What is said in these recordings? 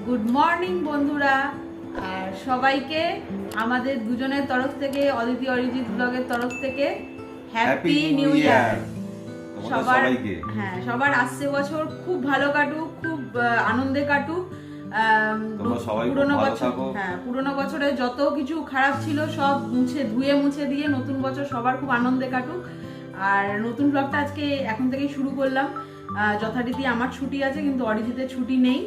Good morning বন্ধুরা, আর সবাইকে আমাদের দুজনের তরফ থেকে, অদিতি অরিজিৎ ব্লগের তরফ থেকে হ্যাপি নিউ ইয়ার। সবার আসছে বছর খুব ভালো কাটুক, খুব আনন্দে কাটুক। পুরোনো বছরে যত কিছু খারাপ ছিল সব ধুয়ে মুছে দিয়ে নতুন বছর সবার খুব আনন্দে কাটুক। আর নতুন ব্লগটা আজকে এখন থেকেই শুরু করলাম। যথারীতি আমার ছুটি আছে, কিন্তু অরিজিতের ছুটি নেই,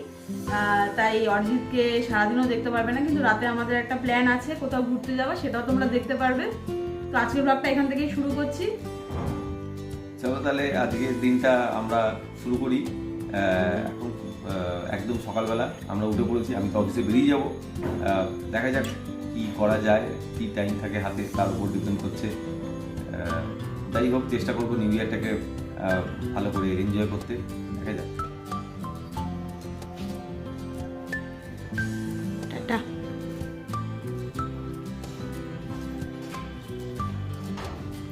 তাই অরিজিৎকে সারাদিনও দেখতে পারবে না, কিন্তু রাতে আমাদের একটা প্ল্যান আছে কোথাও ঘুরতে যাওয়া, সেটাও তোমরা দেখতে পারবে। তো আজকের ব্লগটা এখান থেকেই শুরু করছি। চলো তাহলে আজকের দিনটা আমরা শুরু করি। এখন একদম সকালবেলা আমরা উঠে পড়েছি, আমি তো অফিসে বেরিয়ে যাব। দেখা যাক কি করা যায়, কি টাইম থাকে হাতে, তার উপর ডিপেন্ড করছে। যাই হোক, চেষ্টা করবো নিউ ইয়ারটাকে ভালো করে এনজয় করতে। দেখা যাক।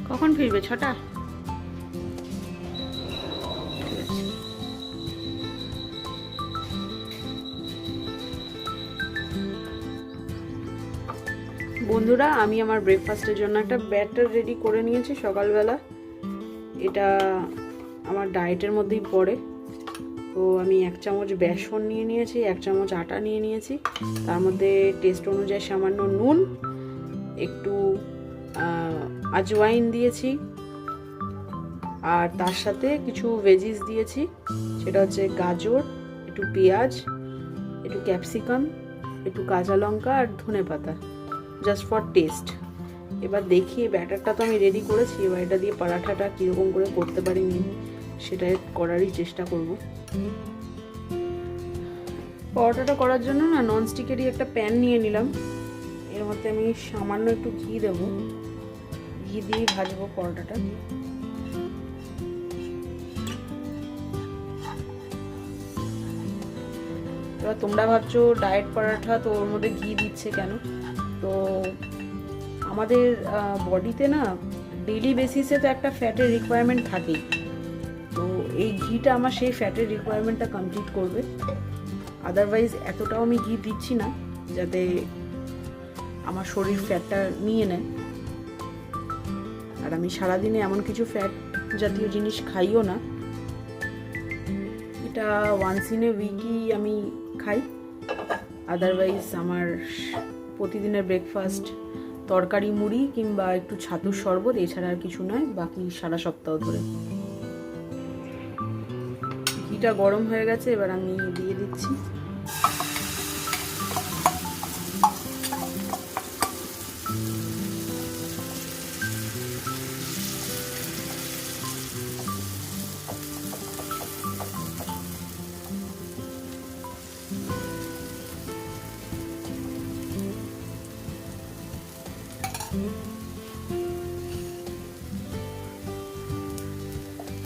কখন ফিরবে? 6টা? বন্ধুরা, আমি আমার ব্রেকফাস্টের জন্য একটা ব্যাটার রেডি করে নিয়েছি সকালবেলা। এটা আমার ডায়েটের মধ্যেই পড়ে। তো আমি 1 চামচ বেসন নিয়ে নিয়েছি, 1 চামচ আটা নিয়ে নিয়েছি, তার মধ্যে টেস্ট অনুযায়ী সামান্য নুন, একটু আজওয়াইন দিয়েছি, আর তার সাথে কিছু ভেজিস দিয়েছি। সেটা হচ্ছে গাজর, একটু পেঁয়াজ, একটু ক্যাপসিকাম, একটু কাঁচা লঙ্কা আর ধনেপাতা, জাস্ট ফর টেস্ট। এবার দেখি, ব্যাটারটা তো আমি রেডি করেছি, এবার এটা দিয়ে পরাঠাটা কীরকম করে করতে পারি সেটাই করারই চেষ্টা করব। পরোটাটা করার জন্য না ননস্টিকেরই একটা প্যান নিয়ে নিলাম। এর মধ্যে আমি সামান্য একটু ঘি দেব, ঘি দিয়ে ভাজবো পরোটাটা। এবার তোমরা ভাবছো ডায়েট পরোটা, তো ওর মধ্যে ঘি দিচ্ছে কেন? তো আমাদের বডিতে না ডেইলি বেসিসে তো একটা ফ্যাটের রিকোয়ারমেন্ট থাকেই। তো এই ঘিটা আমার সেই ফ্যাটের রিকোয়ারমেন্টটা কমপ্লিট করবে। আদারওয়াইজ এতটাও আমি ঘি দিচ্ছি না যাতে আমার শরীর ফ্যাটটা নিয়ে নেয়। আর আমি সারাদিনে এমন কিছু ফ্যাট জাতীয় জিনিস খাইও না। এটা ওয়ান্স ইন এ উইকই আমি খাই। আদারওয়াইজ আমার প্রতিদিনের ব্রেকফাস্ট তরকারি, মুড়ি কিংবা একটু ছাতুর শরবত, এছাড়া আর কিছু নয় বাকি সারা সপ্তাহ ধরে। ঘিটা গরম হয়ে গেছে, এবার আমি দিয়ে দিচ্ছি।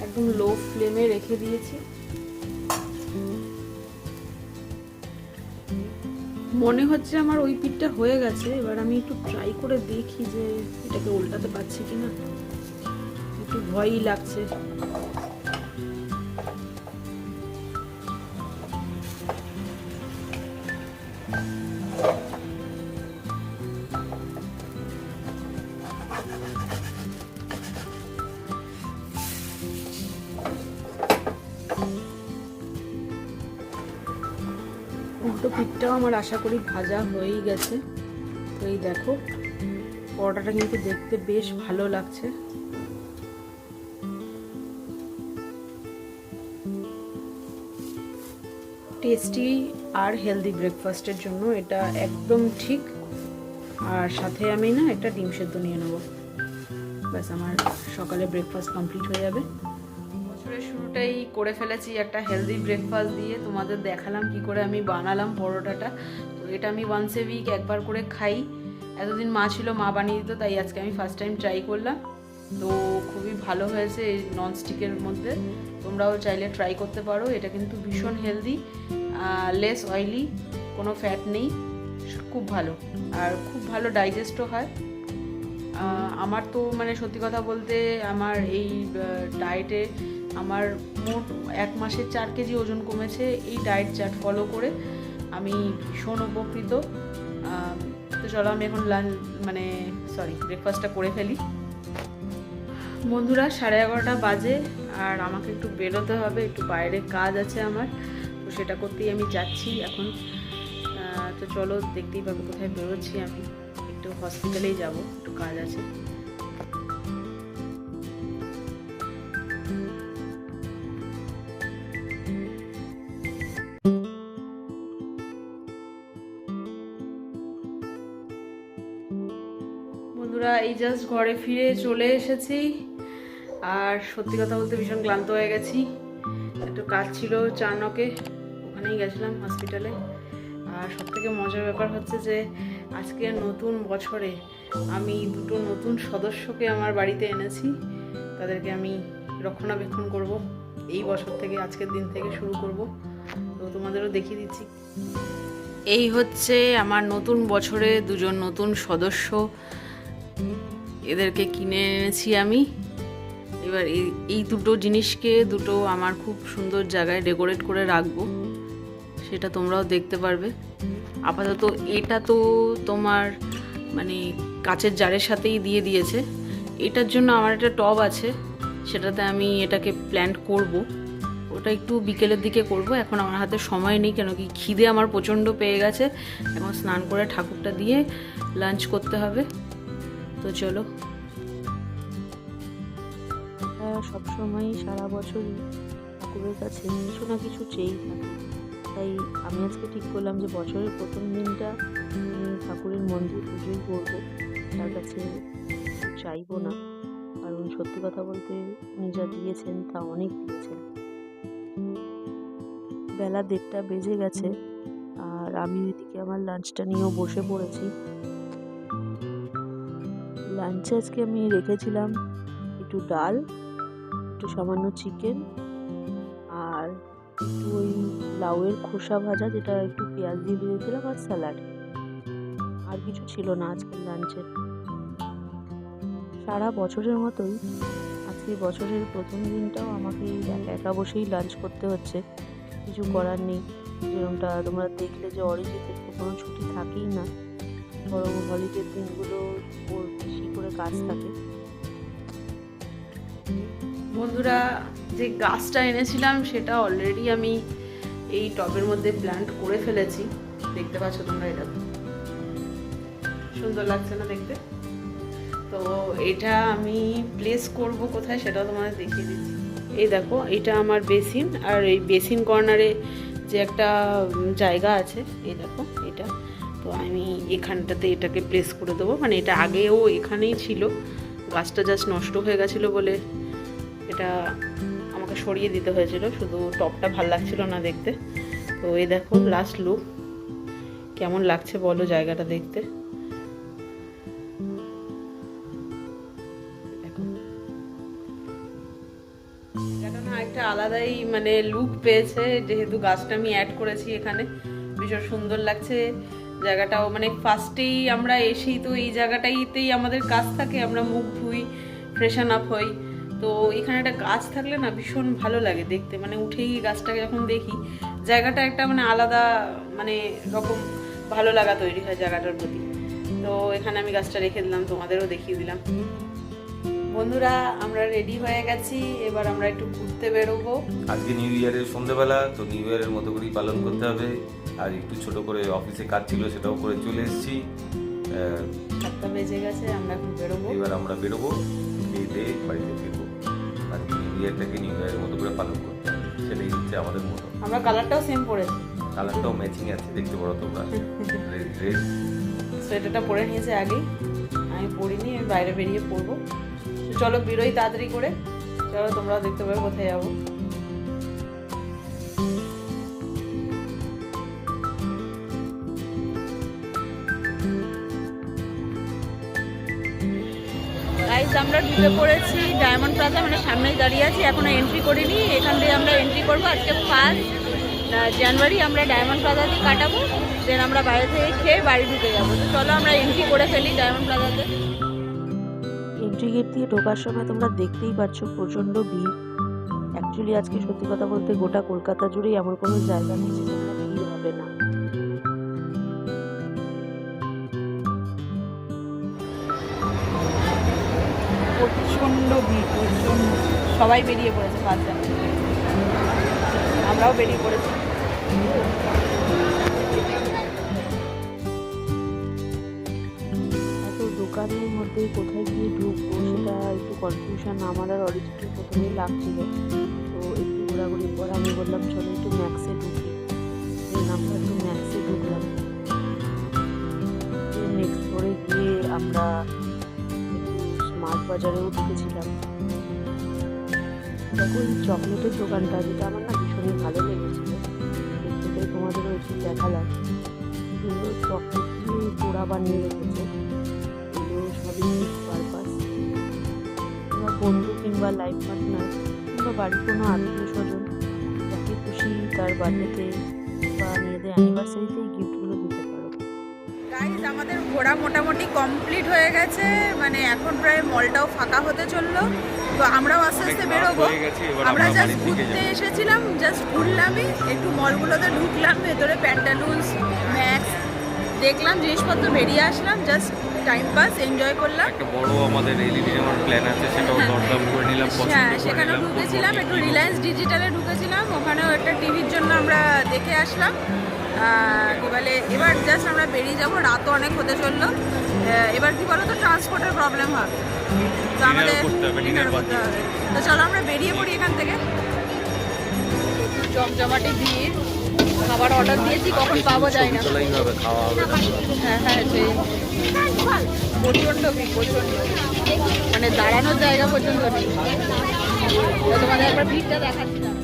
একদম লো ফ্লেমে রেখে দিয়েছি। মনে হচ্ছে আমার ওই পিঠটা হয়ে গেছে। এবার আমি একটু ট্রাই করে দেখি যে এটাকে উল্টাতে পারছি কিনা। একটু ভয়ই লাগছে। উল্টো পিঠটাও আমার আশা করি ভাজা হয়েই গেছে। তো এই দেখো, পরোটাটা কিন্তু দেখতে বেশ ভালো লাগছে। টেস্টি আর হেলদি ব্রেকফাস্টের জন্য এটা একদম ঠিক। আর সাথে আমি না একটা ডিম সেদ্ধ নিয়ে নেব, ব্যাস আমার সকালে ব্রেকফাস্ট কমপ্লিট হয়ে যাবে। বছরের শুরুটাই করে ফেলেছি একটা হেলদি ব্রেকফাস্ট দিয়ে। তোমাদের দেখালাম কি করে আমি বানালাম পরোটাটা। তো এটা আমি ওয়ান্স এ উইক একবার করে খাই। এতদিন মা ছিল, মা বানিয়ে দিত, তাই আজকে আমি ফার্স্ট টাইম ট্রাই করলাম। তো খুবই ভালো হয়েছে এই ননস্টিকের মধ্যে। তোমরাও চাইলে ট্রাই করতে পারো। এটা কিন্তু ভীষণ হেলদি, লেস অয়েলি, কোনো ফ্যাট নেই, খুব ভালো, আর খুব ভালো ডাইজেস্টও হয়। আমার তো মানে সত্যি কথা বলতে আমার এই ডায়েটে আমার মোট 1 মাসে 4 কেজি ওজন কমেছে এই ডায়েট চার্ট ফলো করে। আমি ভীষণ উপকৃত। তো চলো আমি এখন ব্রেকফাস্টটা করে ফেলি। বন্ধুরা 11:30 বাজে, আর আমাকে একটু বেরোতে হবে, একটু বাইরে কাজ আছে আমার, তো সেটা করতেই আমি যাচ্ছি এখন। তো চলো, দেখতেই পাবো কোথায় বেরোচ্ছি আমি। একটু হসপিটালেই যাব, একটু কাজ আছে। বন্ধুরা এই জাস্ট ঘরে ফিরে চলে এসেছি, আর সত্যি কথা বলতে ভীষণ ক্লান্ত হয়ে গেছি। একটু কাজ ছিল চানকে, ওখানেই গেছিলাম হসপিটালে। আর সবথেকে মজার ব্যাপার হচ্ছে যে আজকে নতুন বছরে আমি 2টো নতুন সদস্যকে আমার বাড়িতে এনেছি। তাদেরকে আমি রক্ষণাবেক্ষণ করব এই বছর থেকে, আজকের দিন থেকে শুরু করব। তো তোমাদেরও দেখিয়ে দিচ্ছি। এই হচ্ছে আমার নতুন বছরে 2জন নতুন সদস্য, এদেরকে কিনে এনেছি আমি। এবার এই 2টো জিনিসকে আমার খুব সুন্দর জায়গায় ডেকোরেট করে রাখবো, সেটা তোমরাও দেখতে পারবে। আপাতত এটা তো তোমার মানে কাচের জারের সাথেই দিয়ে দিয়েছে। এটার জন্য আমার একটা টব আছে, সেটাতে আমি এটাকে প্ল্যান্ট করব। ওটা একটু বিকেলের দিকে করব, এখন আমার হাতে সময় নেই, কেন কি খিদে আমার প্রচণ্ড পেয়ে গেছে। এখন স্নান করে ঠাকুরটা দিয়ে লাঞ্চ করতে হবে। তো চলো। সবসময়ই সারা বছরই ঠাকুরের কাছে কিছু না কিছু চেয়েই থাকি। তাই আমি আজকে ঠিক করলাম যে বছরের প্রথম দিনটা আমি ঠাকুরের মন্দির পুজোই করবো, তার কাছে চাইবো না। কারণ সত্যি কথা বলতে উনি যা দিয়েছেন তা অনেক দিয়েছেন। বেলা 1:30 বেজে গেছে, আর আমি এদিকে আমার লাঞ্চটা নিয়েও বসে পড়েছি। লাঞ্চে আজকে আমি রেখেছিলাম একটু ডাল, একটু সামান্য চিকেন, আর একটু ওই লাউয়ের খোসা ভাজা, যেটা একটু পেঁয়াজ দিয়ে ভেজেছিলাম, আর স্যালাড। আর কিছু ছিল না আজকের লাঞ্চে। সারা বছরের মতোই আজকে বছরের প্রথম দিনটাও আমাকে একা একা বসেই লাঞ্চ করতে হচ্ছে, কিছু করার নেই। যেরকমটা তোমরা দেখলে যে অরিজিতের তো কোনো ছুটি থাকেই না, বরং হলিডের দিনগুলো ওর বেশি করে কাজ থাকে। বন্ধুরা যে গাছটা এনেছিলাম সেটা অলরেডি আমি এই টবের মধ্যে প্ল্যান্ট করে ফেলেছি, দেখতে পাচ্ছ তোমরা। এটা সুন্দর লাগছে না দেখতে? তো এটা আমি প্লেস করব কোথায় সেটাও তোমাদের দেখিয়ে দিচ্ছি। এই দেখো, এটা আমার বেসিন, আর এই বেসিন কর্নারে যে একটা জায়গা আছে, এই দেখো এটা। তো আমি এখানটাতে এটাকে প্লেস করে দেবো। মানে এটা আগেও এখানেই ছিল, গাছটা জাস্ট নষ্ট হয়ে গেছিলো বলে এটা আমাকে সরিয়ে দিতে হয়েছিল, শুধু টপটা ভাল লাগছিল না দেখতে। তো এই দেখো লাস্ট লুক, কেমন লাগছে বলো জায়গাটা দেখতে। জায়গাটা না একটা আলাদাই মানে লুক পেয়েছে, যেহেতু গাছটা আমি অ্যাড করেছি এখানে। ভীষণ সুন্দর লাগছে জায়গাটাও। মানে ফার্স্টেই আমরা এসেই তো এই জায়গাটাইতেই আমাদের কাজ থাকে, আমরা মুখ ধুই, ফ্রেশন আপ হই। তো এখানে একটা গাছ থাকলে না ভীষণ ভালো লাগে দেখতে। মানে উঠেই গাছটাকে যখন দেখি, জায়গাটা একটা মানে আলাদা মানে রকম ভালো লাগা তৈরি হয় জায়গাটার প্রতি। তো এখানে আমি গাছটা রেখে দিলাম, তোমাদেরও দেখিয়ে দিলাম। বন্ধুরা আমরা রেডি হয়ে গেছি, এবার আমরা একটু ঘুরতে বেরোবো। আজকে নিউ ইয়ারের সন্ধ্যেবেলা, তো নিউ ইয়ারের মতো করেই পালন করতে হবে। আর একটু ছোট করে অফিসে কাজ ছিল, সেটাও করে চলে এসেছি। 7টা বেজে গেছে, আমরা এখন বেরোবো। এবার আমরা বেরোবো, খেয়ে বাড়িতে ফিরবো। আজকে নিউ ইয়ারটাকে নিউ ইয়ারের মতো করে পালন করতে হবে, সেটাই হচ্ছে আমাদের মতো। আমরা কালারটাও সেম পরেছি, কালারটাও ম্যাচিং আছে, দেখতে পারো তোমরা। রেড সোয়েটারটা পরে নিয়েছে আগেই, আমি পরিনি, আমি বাইরে বেরিয়ে পরবো। তো চলো বেরোই তাড়াতাড়ি করে, চলো তোমরাও দেখতে পাবে কোথায় যাবো। গাইস আমরা ঢুকে পড়েছি ডায়মন্ড প্লাজা, মানে সামনেই দাঁড়িয়ে আছি, এখনো এন্ট্রি করিনি। এখান দিয়ে আমরা এন্ট্রি করবো। আজকে 1 জানুয়ারি আমরা ডায়মন্ড প্লাজা দিয়ে কাটাবো, দেন আমরা বাইরে থেকে খেয়ে বাড়ি ঢুকে যাবো। তো চলো আমরা এন্ট্রি করে ফেলি ডায়মন্ড প্লাজাতে। এন্ট্রি গেট দিয়ে ঢোকার সময় তোমরা দেখতেই পাচ্ছ প্রচণ্ড ভিড়। অ্যাকচুয়ালি আজকে সত্যি কথা বলতে গোটা কলকাতা জুড়েই এমন কোনো জায়গা নেই যেখানে ভিড় হবে না। প্রচণ্ড ভিড়, প্রচণ্ড, সবাই বেরিয়ে পড়েছে 5 জন, আমরাও বেরিয়ে পড়েছি। এত দোকানের মধ্যে কোথায় গিয়ে ঢুকবো সেটা একটু কনফিউশন আমার আর অরিজিৎকে প্রথমেই লাগছিল। তো একটু ঘোরাঘুরি পর আমি বললাম চলো একটু ম্যাক্সে ঢুকি, আমরা একটু ম্যাক্সে ঢুকলাম। নেক্সট ফ্লোরে গিয়ে আমরা একটু স্মার্ট বাজারেও ঢুকেছিলাম। দেখো এই চকলেটের দোকানটা, যেটা আমার না ভীষণই ভালো লেগেছিল, দেখতে তোমাদেরও একটু দেখালাম। এগুলো চকলেট দিয়ে পোড়া বানিয়ে রেখেছে, এগুলো সবই পারপাস। তোমরা বন্ধু কিংবা লাইফ পার্টনার কিংবা বাড়ির কোনো আত্মীয় স্বজন যাকে খুশি তার বার্থডেতে বা নিজেদের অ্যানিভার্সারিতে এই গিফটগুলো দিতে পারো। গাইজ আমাদের ঘোরা মোটামুটি কমপ্লিট হয়ে গেছে, মানে এখন প্রায় মলটাও ফাঁকা হতে চললো। তো আমরাও আস্তে আস্তে বেরোবো। আমরা জাস্ট ঘুরতে এসেছিলাম, জাস্ট ঘুরলামই, একটু মলগুলোতে ঢুকলাম, ভেতরে প্যান্টালুন্স, ম্যাক্স দেখলাম, জিনিসপত্র বেরিয়ে আসলাম, জাস্ট টাইম পাস এনজয় করলাম। একটা বড় আমাদের এলইডি আমার প্ল্যান আছে, সেটাও দরদাম করে নিলাম, পছন্দ হ্যাঁ, করে সেখানেও নিলাম। ঢুকেছিলাম, একটু রিলায়েন্স ডিজিটালে ঢুকেছিলাম, ওখানেও একটা টিভির জন্য আমরা দেখে আসলাম। কি বলে, এবার জাস্ট আমরা বেরিয়ে যাবো, রাতও অনেক হতে চললো। এবার কি বলো তো, ট্রান্সপোর্টের প্রবলেম হবে, তো আমাদের করতে হবে, dinner করতে হবে। তো চলো আমরা বেরিয়ে পড়ি এখান থেকে। জমজমাটি ভিড়, খাবার অর্ডার দিয়েছি, কখন পাবো যায় না। হবে, খাওয়া হবে না। হ্যাঁ হ্যাঁ, সেই প্রচণ্ড ভিড়, প্রচণ্ড, মানে দাঁড়ানোর জায়গা পর্যন্ত নেই। তো তোমাদের একবার ভিড়টা দেখাচ্ছিলাম।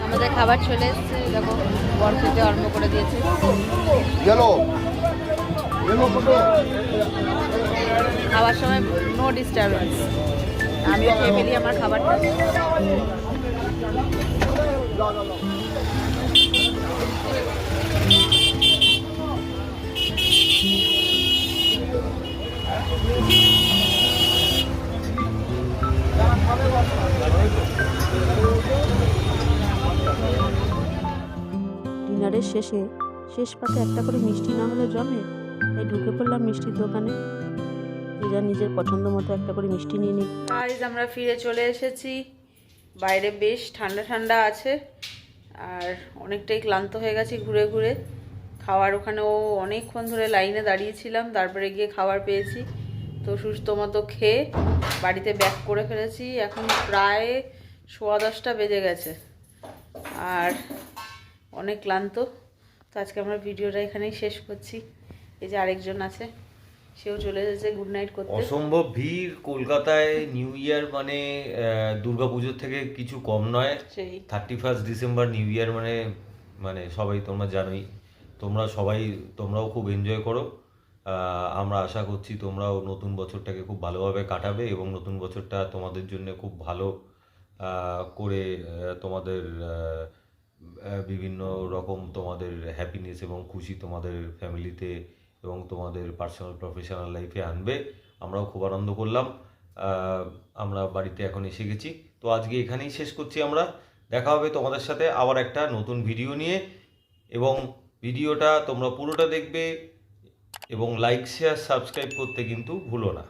আমাদের খাবার চলে এসেছে, দেখো বর খেতে আরম্ভ করে দিয়েছে। খাবার সময় নো ডিস্টারবেন্স, আমিও খেয়ে ফেলি আমার খাবারটা। ডিনারের শেষ পাতে একটা করে মিষ্টি না হলে জমে, তাই ঢুকে পড়লাম মিষ্টির দোকানে। যে যার নিজের পছন্দ মতো একটা করে মিষ্টি নিয়ে নিই। গাইজ আমরা ফিরে চলে এসেছি, বাইরে বেশ ঠান্ডা ঠান্ডা আছে, আর অনেকটাই ক্লান্ত হয়ে গেছি ঘুরে ঘুরে। খাওয়ার ওখানেও অনেকক্ষণ ধরে লাইনে দাঁড়িয়েছিলাম, তারপরে গিয়ে খাবার পেয়েছি। তো সুস্থ মতো খেয়ে বাড়িতে ব্যাক করে ফেলেছি। এখন প্রায় 10:15 বেজে গেছে, আর অনেক ক্লান্ত। তো আজকে আমরা ভিডিওটা এখানেই শেষ করছি। এই যে আরেকজন আছে, সেও চলে এসেছে গুড নাইট করতে। অসম্ভব ভিড় কলকাতায়, নিউ ইয়ার মানে দুর্গাপুজোর থেকে কিছু কম নয়। সেই 31 ডিসেম্বর নিউ ইয়ার মানে মানে সবাই তোমরা জানোই। তোমরাও খুব এনজয় করো। আমরা আশা করছি তোমরাও নতুন বছরটাকে খুব ভালোভাবে কাটাবে এবং নতুন বছরটা তোমাদের জন্য খুব ভালো করে তোমাদের বিভিন্ন রকম তোমাদের হ্যাপিনেস এবং খুশি তোমাদের ফ্যামিলিতে এবং তোমাদের পার্সোনাল প্রফেশনাল লাইফে আনবে। আমরাও খুব আনন্দ করলাম। আমরা বাড়িতে এখন এসে গেছি। তো আজকে এখানেই শেষ করছি আমরা। দেখা হবে তোমাদের সাথে আবার একটা নতুন ভিডিও নিয়ে, এবং ভিডিওটা তোমরা পুরোটা দেখবে এবং লাইক শেয়ার সাবস্ক্রাইব করতে কিন্তু ভুলো না।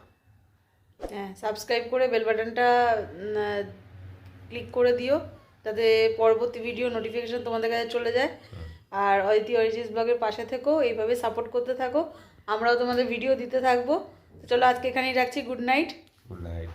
হ্যাঁ, সাবস্ক্রাইব করে বেল বাটনটা ক্লিক করে দিও, যাতে পরবর্তী ভিডিও নোটিফিকেশন তোমাদের কাছে চলে যায়। আর অদিতি অরিজিৎ ব্লগের পাশে থেকো, এইভাবে সাপোর্ট করতে থাকো, আমরাও তোমাদের ভিডিও দিতে থাকবো। চলো আজকে এখানেই রাখছি, গুড নাইট। Good night.